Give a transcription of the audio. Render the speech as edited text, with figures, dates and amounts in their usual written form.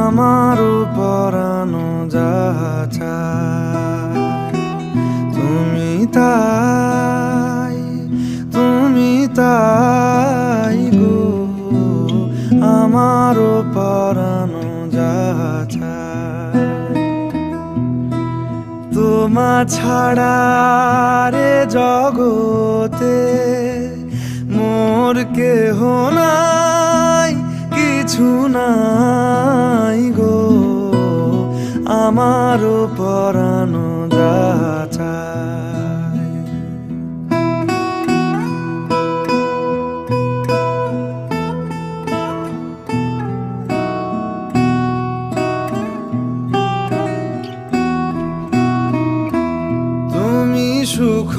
আমারও পরানো যাহা চায় তুমি তাই গো, আমারও পরানো যাহা চায়। তোমা ছাড়া রে জগতে মোর কেহ নাই, কিছু নাই গো, আমারও পরানো যাহা চায়। তুমি সুখ